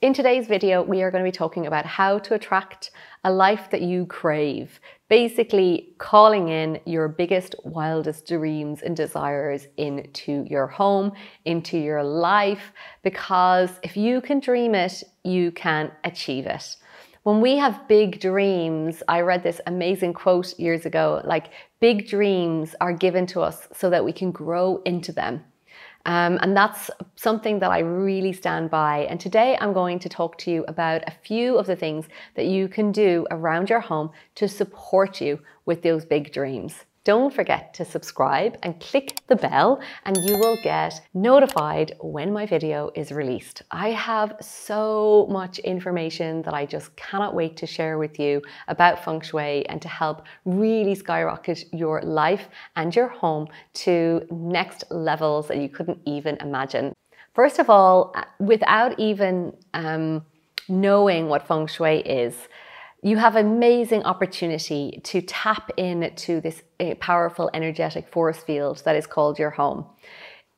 In today's video, we are going to be talking about how to attract a life that you crave. Basically, calling in your biggest, wildest dreams and desires into your home, into your life, because if you can dream it, you can achieve it. When we have big dreams, I read this amazing quote years ago, like big dreams are given to us so that we can grow into them. And that's something that I really stand by. And today I'm going to talk to you about a few of the things that you can do around your home to support you with those big dreams. Don't forget to subscribe and click the bell and you will get notified when my video is released. I have so much information that I just cannot wait to share with you about Feng Shui and to help really skyrocket your life and your home to next levels that you couldn't even imagine. First of all, without even knowing what Feng Shui is, you have an amazing opportunity to tap into this powerful energetic force field that is called your home.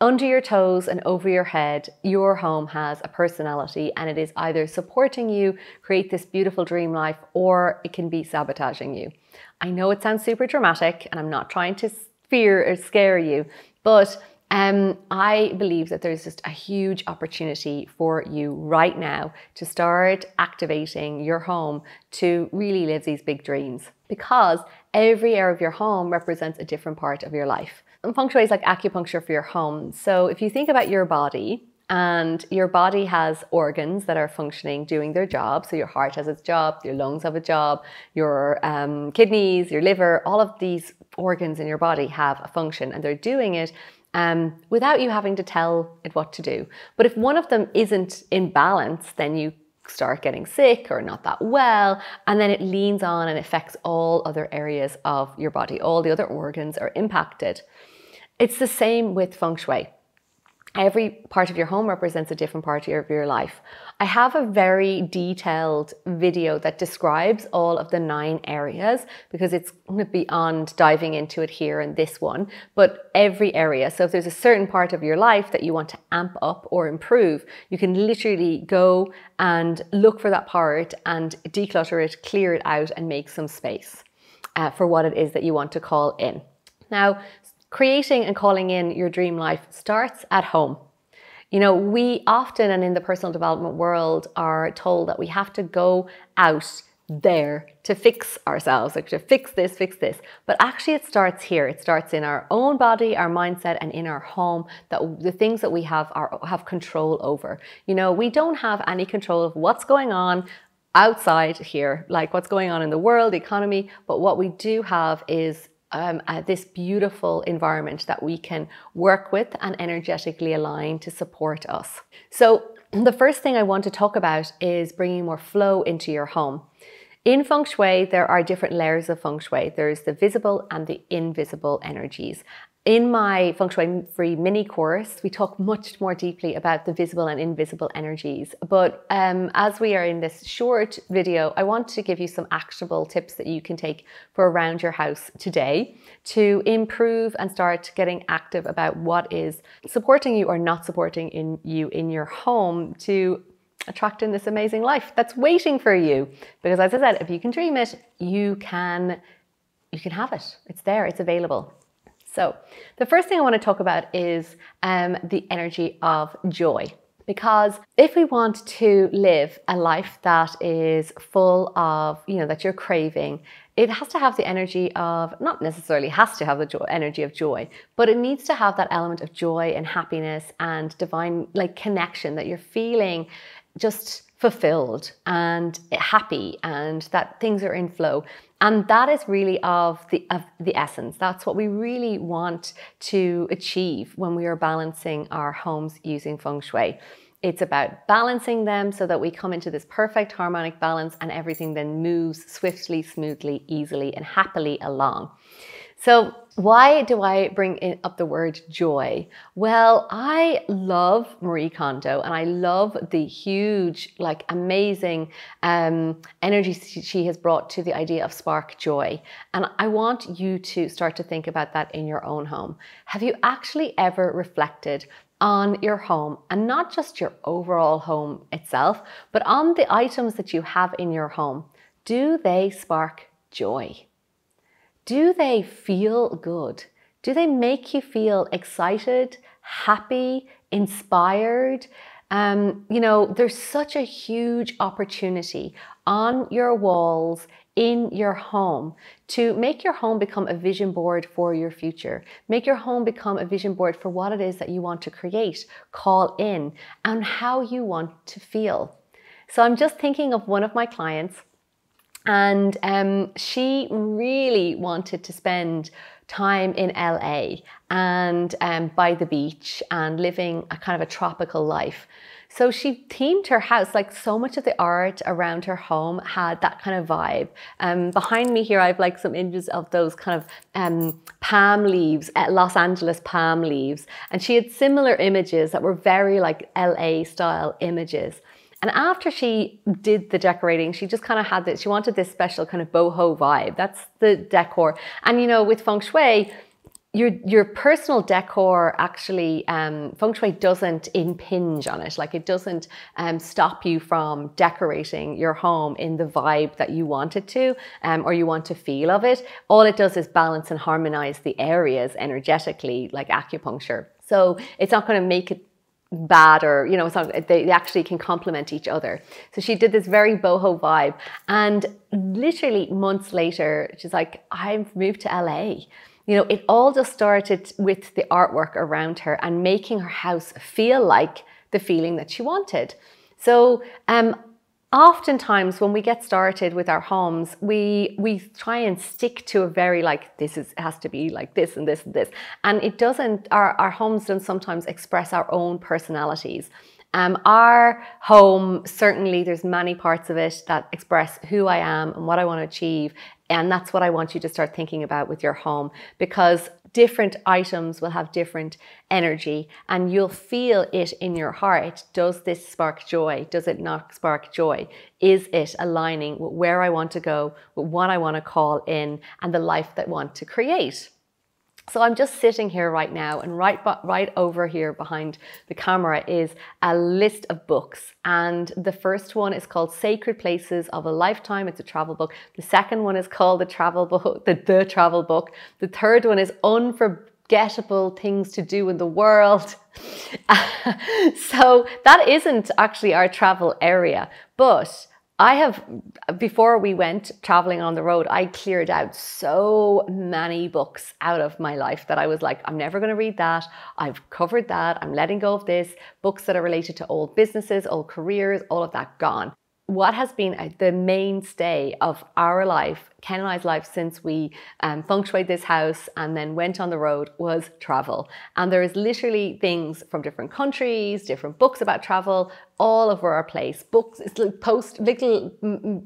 Under your toes and over your head, your home has a personality and it is either supporting you, create this beautiful dream life, or it can be sabotaging you. I know it sounds super dramatic and I'm not trying to fear or scare you, but I believe that there's just a huge opportunity for you right now to start activating your home to really live these big dreams, because every area of your home represents a different part of your life. And Feng Shui is like acupuncture for your home. So if you think about your body, and your body has organs that are functioning, doing their job. So your heart has its job, your lungs have a job, your kidneys, your liver, all of these organs in your body have a function and they're doing it without you having to tell it what to do. But if one of them isn't in balance, then you start getting sick or not that well, and then it leans on and affects all other areas of your body. All the other organs are impacted. It's the same with Feng Shui. Every part of your home represents a different part of your life. I have a very detailed video that describes all of the 9 areas because it's beyond diving into it here in this one, but every area. So if there's a certain part of your life that you want to amp up or improve, you can literally go and look for that part and declutter it, clear it out and make some space for what it is that you want to call in. Now, creating and calling in your dream life starts at home. You know, we often, and in the personal development world, are told that we have to go out there to fix ourselves, like to fix this. But actually it starts here. It starts in our own body, our mindset, and in our home, that the things that we have control over. You know, we don't have any control of what's going on outside here, like what's going on in the world, the economy, but what we do have is this beautiful environment that we can work with and energetically align to support us. So the first thing I want to talk about is bringing more flow into your home. In Feng Shui, there are different layers of Feng Shui. There's the visible and the invisible energies. In my Feng Shui free mini course, we talk much more deeply about the visible and invisible energies. But as we are in this short video, I want to give you some actionable tips that you can take for around your house today to improve and start getting active about what is supporting you or not supporting you in your home to attract in this amazing life that's waiting for you. Because as I said, if you can dream it, you can have it. It's there, it's available. So the first thing I want to talk about is the energy of joy. Because if we want to live a life that is full of, you know, that you're craving, it has to have the energy of, not necessarily has to have the energy of joy, but it needs to have that element of joy and happiness and divine like connection, that you're feeling just fulfilled and happy and that things are in flow. And that is really of the essence. That's what we really want to achieve when we are balancing our homes using Feng Shui. It's about balancing them so that we come into this perfect harmonic balance and everything then moves swiftly, smoothly, easily, and happily along. So why do I bring up the word joy? Well, I love Marie Kondo and I love the huge, like amazing energy she has brought to the idea of spark joy. And I want you to start to think about that in your own home. Have you actually ever reflected on your home, and not just your overall home itself, but on the items that you have in your home. Do they spark joy? Do they feel good? Do they make you feel excited, happy, inspired? There's such a huge opportunity on your walls in your home to make your home become a vision board for your future. Make your home become a vision board for what it is that you want to create, call in, and how you want to feel. So I'm just thinking of one of my clients, and she really wanted to spend time in LA and by the beach and living a kind of a tropical life. So she themed her house, like so much of the art around her home had that kind of vibe. Behind me here, I have like some images of those kind of palm leaves, Los Angeles palm leaves. And she had similar images that were very like LA style images. And after she did the decorating, she just kind of had this, she wanted this special kind of boho vibe. That's the decor. And with Feng Shui, your personal decor actually, Feng Shui doesn't impinge on it. Like it doesn't stop you from decorating your home in the vibe that you want it to, or you want to feel of it. All it does is balance and harmonize the areas energetically, like acupuncture. So it's not going to make it bad, or it's not, they actually can complement each other. So she did this very boho vibe, and literally months later she's like, I've moved to LA. It all just started with the artwork around her and making her house feel like the feeling that she wanted. So oftentimes when we get started with our homes, we try and stick to a very like, has to be like this and this and this. And it doesn't, our homes don't sometimes express our own personalities. Our home, certainly there's many parts of it that express who I am and what I want to achieve. And that's what I want you to start thinking about with your home, because different items will have different energy and you'll feel it in your heart. Does this spark joy? Does it not spark joy? Is it aligning with where I want to go, with what I want to call in, and the life that I want to create? So I'm just sitting here right now, and right over here behind the camera is a list of books. And the first one is called Sacred Places of a Lifetime. It's a travel book. The second one is called The Travel Book. The third one is Unforgettable Things to Do in the World. So that isn't actually our travel area, but before we went traveling on the road, I cleared out so many books out of my life that I was like, I'm never going to read that. I've covered that. I'm letting go of this. Books that are related to old businesses, old careers, all of that gone. What has been the mainstay of our life, Ken and I's life, since we feng shuied this house and then went on the road, was travel. And there is literally things from different countries, different books about travel, all over our place. Books, it's like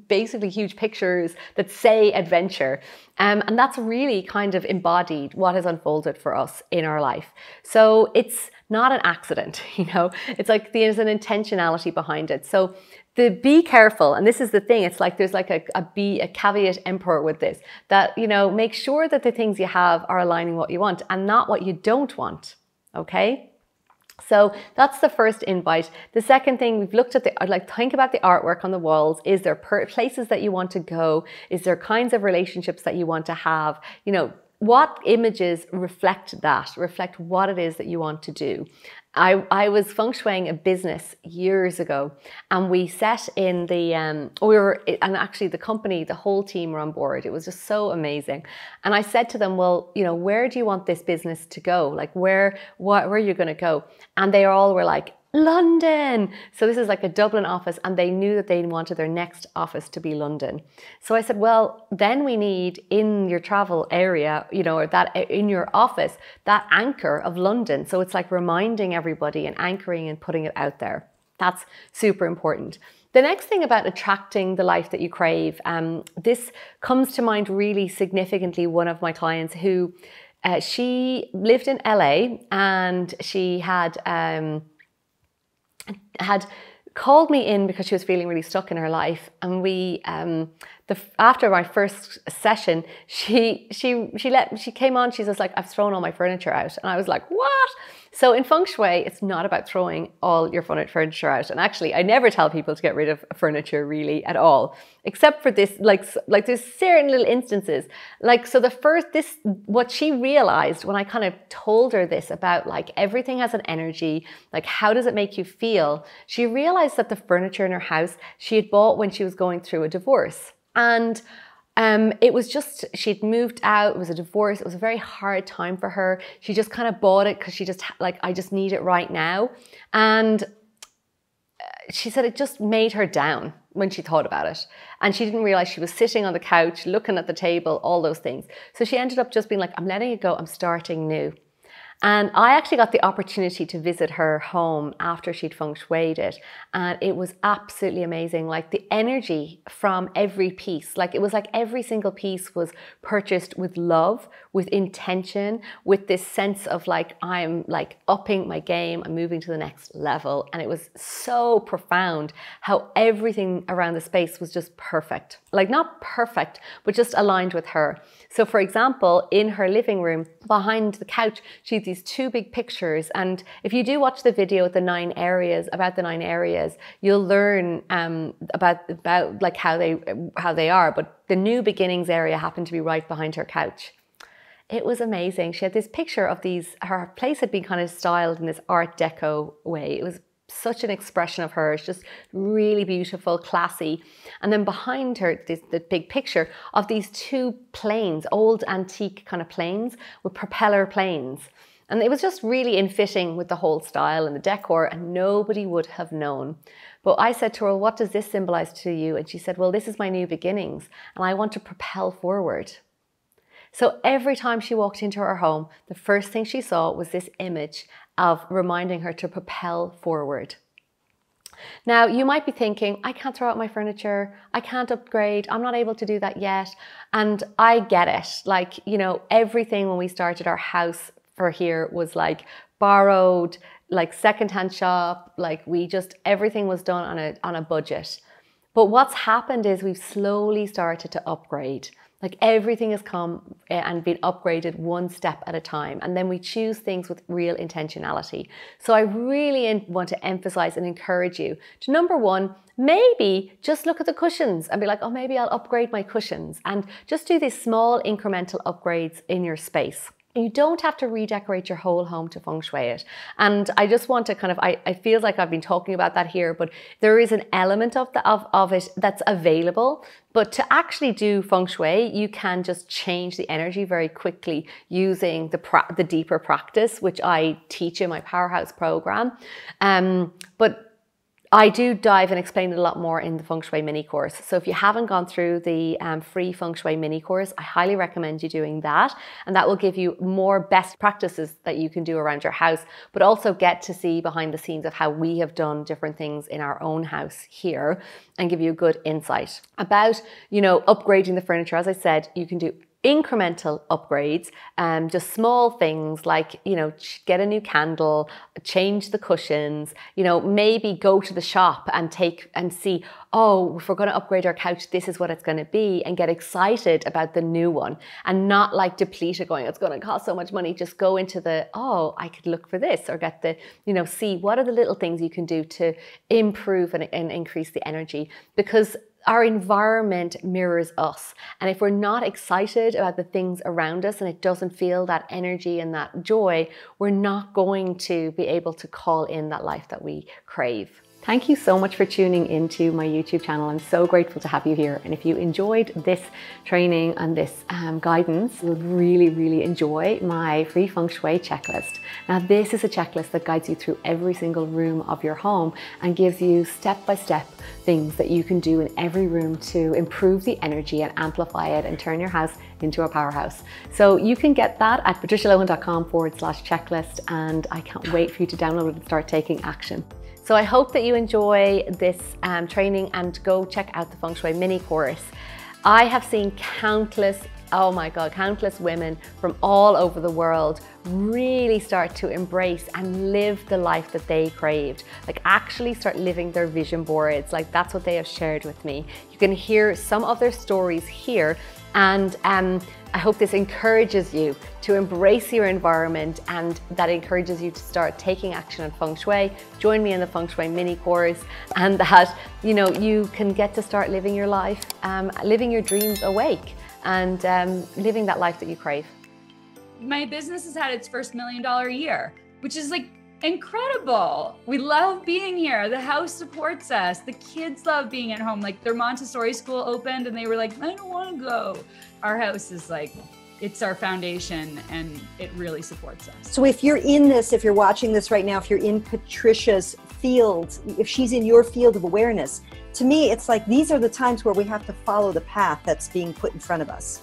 basically huge pictures that say adventure. And that's really kind of embodied what has unfolded for us in our life. So it's not an accident, it's like there's an intentionality behind it. So be careful, and this is the thing, it's like there's like a caveat emptor with this, that, make sure that the things you have are aligning what you want and not what you don't want, okay? So that's the first invite. The second thing, we've looked at think about the artwork on the walls. Is there places that you want to go? Is there kinds of relationships that you want to have? What images reflect what it is that you want to do. I was feng shuiing a business years ago, and we set in the, and actually the company, the whole team were on board. It was just so amazing. And I said to them, well, where do you want this business to go? Like where are you going to go? And they all were like, London. So this is like a Dublin office, and they knew that they wanted their next office to be London. So I said, well, then we need in your travel area, or that in your office, that anchor of London. So it's like reminding everybody and anchoring and putting it out there. That's super important. The next thing about attracting the life that you crave, this comes to mind really significantly. One of my clients who, she lived in LA, and she had called me in because she was feeling really stuck in her life. And we, after my first session, she came on, she's just like, I've thrown all my furniture out. And I was like, what? So in Feng Shui, it's not about throwing all your furniture out. And actually, I never tell people to get rid of furniture really at all, except for this, like there's certain little instances. Like, so what she realized when I kind of told her this about like everything has an energy, like how does it make you feel? She realized that the furniture in her house she had bought when she was going through a divorce. And it was just, she'd moved out, it was a divorce, it was a very hard time for her. She just kind of bought it because she just like, I just need it right now. And she said it just made her down when she thought about it. And she didn't realize she was sitting on the couch, looking at the table, all those things. So she ended up just being like, I'm letting it go, I'm starting new. And I actually got the opportunity to visit her home after she'd feng shuied it. And it was absolutely amazing. Like the energy from every piece, like it was like every single piece was purchased with love, with intention, with this sense of like, I'm like upping my game, I'm moving to the next level. And it was so profound how everything around the space was just perfect. Like not perfect, but just aligned with her. So for example, in her living room, behind the couch, she had these two big pictures. And if you do watch the video with the 9 areas, about the 9 areas, you'll learn about like how they are. But the new beginnings area happened to be right behind her couch. It was amazing. She had this picture of these, her place had been kind of styled in this Art Deco way. It was such an expression of hers, just really beautiful, classy. And then behind her, the big picture of these 2 planes, old antique kind of planes with propeller planes. And it was just really in fitting with the whole style and the decor, and nobody would have known. But I said to her, well, what does this symbolize to you? And she said, well, this is my new beginnings and I want to propel forward. So every time she walked into her home, the first thing she saw was this image of reminding her to propel forward. Now, you might be thinking, I can't throw out my furniture, I can't upgrade, I'm not able to do that yet. And I get it. Like, you know, everything when we started our house for here was like borrowed, like secondhand shop, like everything was done on a budget. But what's happened is we've slowly started to upgrade. Like everything has come and been upgraded one step at a time. And then we choose things with real intentionality. So I really want to emphasize and encourage you to, number one, maybe just look at the cushions and be like, oh, maybe I'll upgrade my cushions, and just do these small incremental upgrades in your space. You don't have to redecorate your whole home to feng shui it. And I just want to kind of, I feel like I've been talking about that here, but there is an element of it that's available. But to actually do feng shui, you can just change the energy very quickly using the deeper practice, which I teach in my Powerhouse program. But I do dive and explain it a lot more in the Feng Shui mini course. So if you haven't gone through the free Feng Shui mini course, I highly recommend you doing that. And that will give you more best practices that you can do around your house, but also get to see behind the scenes of how we have done different things in our own house here and give you a good insight about, you know, upgrading the furniture. As I said, you can do incremental upgrades, just small things like, you know, get a new candle, change the cushions, you know, maybe go to the shop and see, oh, if we're going to upgrade our couch, this is what it's going to be, and get excited about the new one and not like deplete it going, it's going to cost so much money. Just go into the, oh, I could look for this, or get the, you know, see what are the little things you can do to improve and increase the energy, because our environment mirrors us. And if we're not excited about the things around us and it doesn't feel that energy and that joy, we're not going to be able to call in that life that we crave. Thank you so much for tuning into my YouTube channel. I'm so grateful to have you here. And if you enjoyed this training and this guidance, you'll really, really enjoy my free Feng Shui checklist. Now, this is a checklist that guides you through every single room of your home and gives you step-by-step things that you can do in every room to improve the energy and amplify it and turn your house into a powerhouse. So you can get that at patricialohan.com/checklist, and I can't wait for you to download it and start taking action. So I hope that you enjoy this training and go check out the Feng Shui mini course. I have seen countless, oh my God, countless women from all over the world really start to embrace and live the life that they craved. Like actually start living their vision boards. Like that's what they have shared with me. You can hear some of their stories here, and I hope this encourages you to embrace your environment, and that encourages you to start taking action on Feng Shui. Join me in the Feng Shui mini course, and that you can get to start living your life, living your dreams awake, and living that life that you crave. My business has had its first $1 million year, which is like incredible. We love being here. The house supports us. The kids love being at home. Like their Montessori school opened and they were like, I don't want to go. Our house is like, it's our foundation and it really supports us. So if you're in this, if you're watching this right now, if you're in Patricia's field, if she's in your field of awareness, to me, it's like these are the times where we have to follow the path that's being put in front of us.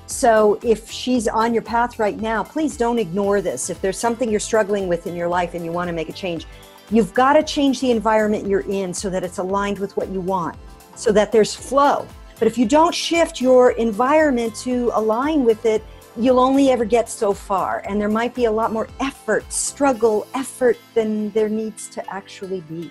So if she's on your path right now, please don't ignore this. If there's something you're struggling with in your life and you want to make a change, you've got to change the environment you're in so that it's aligned with what you want, so that there's flow. But if you don't shift your environment to align with it, you'll only ever get so far. And there might be a lot more effort than there needs to actually be.